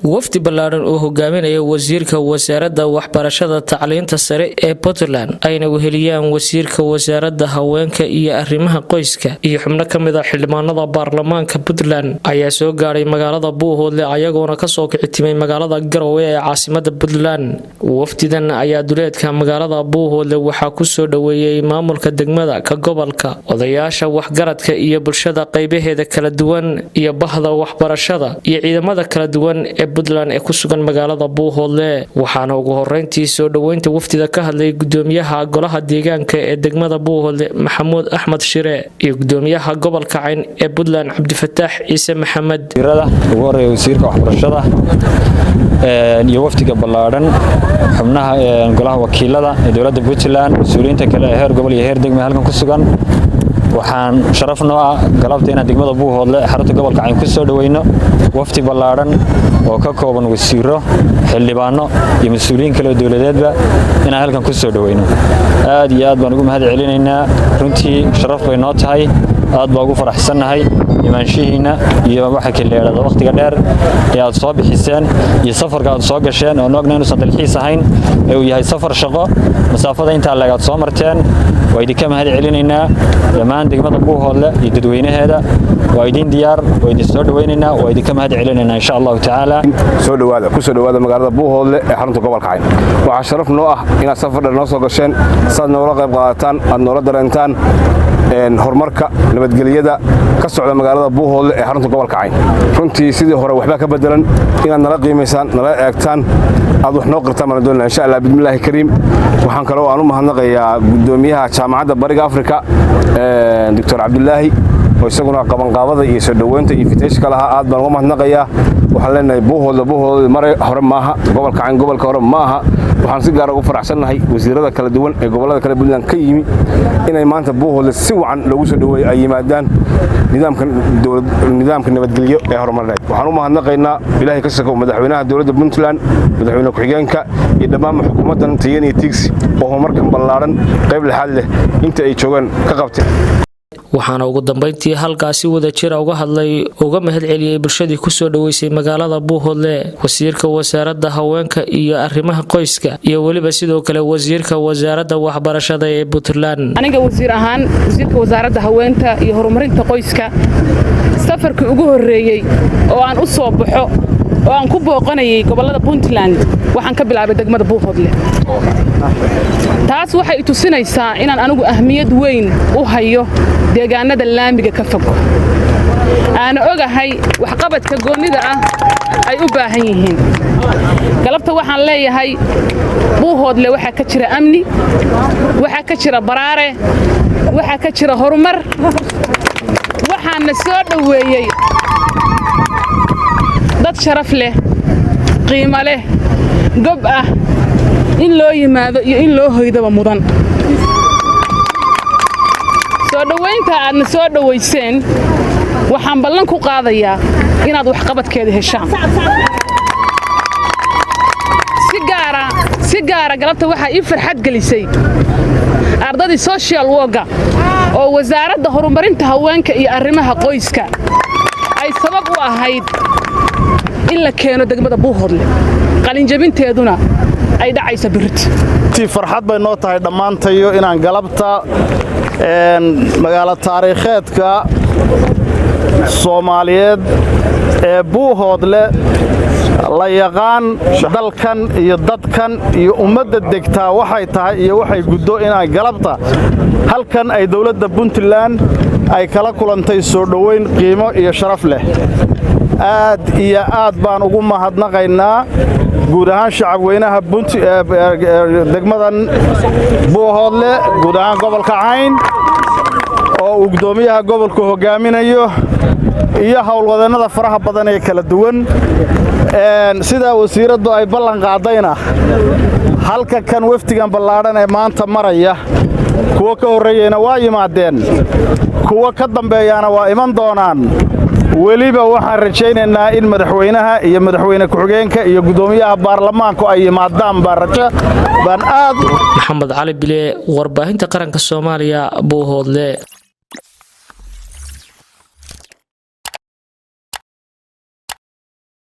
wafdi ballaaran oo hogaaminaya wasiirka wasaaradda waxbarashada tacliinta sare ee Puntland ayna weheliyaan wasiirka wasaaradda haweenka iyo arrimaha qoyska iyo xubno kamid ah xildhibaanada baarlamaanka Puntland ayaa soo gaaray magaalada Buuhoodle ayagoona ka soo kicitimay magaalada Garowe ee caasimadda Puntland. wafdidan ayaa duleedka magaalada Buuhoodle waxaa ku soo dhaweeyay maamulka degmada ka gobolka odayaasha waxgaradka iyo bulshada qaybaheeda kala duwan iyo bahda waxbarashada iyo ciidamada kala duwan ee Puntland ee ku sugan magaalada Buuhoodle. waxaana ugu horeyntii soo dhaweynta wafdida ka hadlay gudoomiyaha golaha deegaanka ee degmada Buuhoodle Maxamuud Axmed Shire iyo gudoomiyaha gobolka Cayn ee Puntland Cabdifataax Ciise Maxamed. ugu horeeyay wasiirka waxbarashada iyo wafdiga ballaaran xubnaha golaha wakiilada ee dowladda Puntland mas'uuliyiinta kale ee heer gobol iyo heer degmo halkan ku sugan. waxaan sharaf noo ah galabteena degmada Buuhoodle xarunta gobolka Cayn ku soo dhaweyno wafdi ballaaran oo ka kooban wasiiro xildhibaano iyo mas'uuliyiin kale oo dawladeedba inaan halkan ku soo dhaweyno. aad iyo aad baan ugu mahad celinaynaa, runtii sharaf bay noo tahay, aad baan ugu faraxsanahay imaanshihiina iyo waxa kale leeyahay waqtiga dheer ee aad soo bixiseen iyo safarka aad soo gasheen oo noogna inuu dalxiis ahayn ee uu yahay safar shaqo masaafada inta laga soo marteen. waa idinka mahad celinaynaa dhammaan degmada Buuhoodle iyo dadweynaheeda, waa idin diyaar, waa idin soo dhaweynaynaa, waa idinka mahad celinaynaa insha Allah taala. soo dhawaada magaalada Buuhoodle ee xarunta gobolka Cayn. waxa sharaf noo ah inaad safar dheer noo soo gasheen, saad noola qayb qaadataan, aad noola dareentaan horumarka nabadgelyada ka socda magaalada Buuhoodle ee xarunta gobolka Cayn. runtii sidii hore waxba ka bedelan inaad nala qiimeysaan, nala eegtaan, aad wax noo qirtaan ma doonaa insha Allah bismillaahi kariim. waxaan kale oo aan u mahadnaqayaa gudoomiyaha jaamacadda Bariga Afrika Dr. Cabdullaahi oo isaguna qabanqaabada iyo soo dhaweynta iyo fitashka laha. aad baan uga mahadnaqayaa. waxaan leenahay Buuhoodle mar hore maaha, gobolka Cayn gobolka hore maaha. waxaan si gaar ah ugu faraxsanahay wasiirada kala duwan ee gobolada kala Puntland ka yimi inay maanta Buuhoodle si wacan loogu soo dhaweeyo ay yimaadaan nidaamka nabadgelyo ee horumarneed. waxaan u mahadnaqaynaa Ilaahay ka shaqo madaxweynaha dowladda Puntland, madaxweyne ku-xigeenka iyo dhammaan xukuumaddan Tayeen iyo Tigs oo horumarkan ballaaran qayb lixaad leh inta ay joogaan ka qabteen. waxaana ugu dambeyntii halkaasi wada jir uga hadlay uga mahad celiyay bulshadii ku soo dhaweysay magaalada Buuhoodle wasiirka wasaaradda haweenka iyo arrimaha qoyska iyo waliba sidoo kale wasiirka wasaaradda waxbarashada ee Puntland. aniga wasiir ahaan wasiirka wasaaradda haweenka iyo horumarinta qoyska safarkii ugu horeeyay oo aan u soo baxo oo aan ku booqanayay gobolada Puntland waxaan ka bilaabay degmada Buuhoodle. taas waxay i tusinaysaa inaan anigu ahmiyad weyn u hayo deegaanada laamiga ka fog, aan ogahay waxqabadka goonida ah ay u baahan yihiin. galabta waxaan leeyahay Buuhoodle waxaa ka jira amni, waxaa ka jira baraare, waxaa ka jira horumar. waxaana soo dhaweeyay dad sharaf leh, qiimo leh, gob ah in loo yimaado iyo in loo hoydaba mudan. soo dhaweynta aadna soo dhaweyseen waxaan ballan ku qaadayaa inaad waxqabadkeeda heshaan. si gaara galabta waxaa ii farxad gelisay ardadii social worker oo wasaaradda horumarinta haweenka iyo arrimaha qoyska ay sabab u ahayd in la keeno degmada Buuhoodle, qalinjabinteeduna ay dhacayso birti. farxad bay noo tahay dhammaantayo inaan galabta magaalo taariikheedka Soomaaliyeed ee Buuhoodle la yaqaan dalkan iyo dadkan iyo ummadda degtaa waxay tahay iyo waxay guddo inaan galabta halkan ay dawladda Puntland ay kala kulantay soo dhaweyn qiimo iyo sharaf leh. aad iyo aad baan ugu mahadnaqaynaa guud ahaan shacabweynaha degmadan Buuhoodle, guud ahaan gobolka Cayn oo uu gudoomiyaha gobolku hogaaminayo iyo hawlwadeenada faraha badan ee kala duwan. sida wasiiradu ay ballan qaadayna halka kan wafdigan ballaaran ee maanta maraya kuwa ka horeeyayna waa yimaadeen, kuwa ka dambeeyana waa iman doonaan. weliba waxaan rajaynaynaa in madaxweynaha iyo madaxweyne ku-xigeenka iyo gudoomiyaha baarlamaanku ay yimaadaan baan aad. Maxamed Cali Bile, warbaahinta qaranka Soomaaliya, Buuhoodle.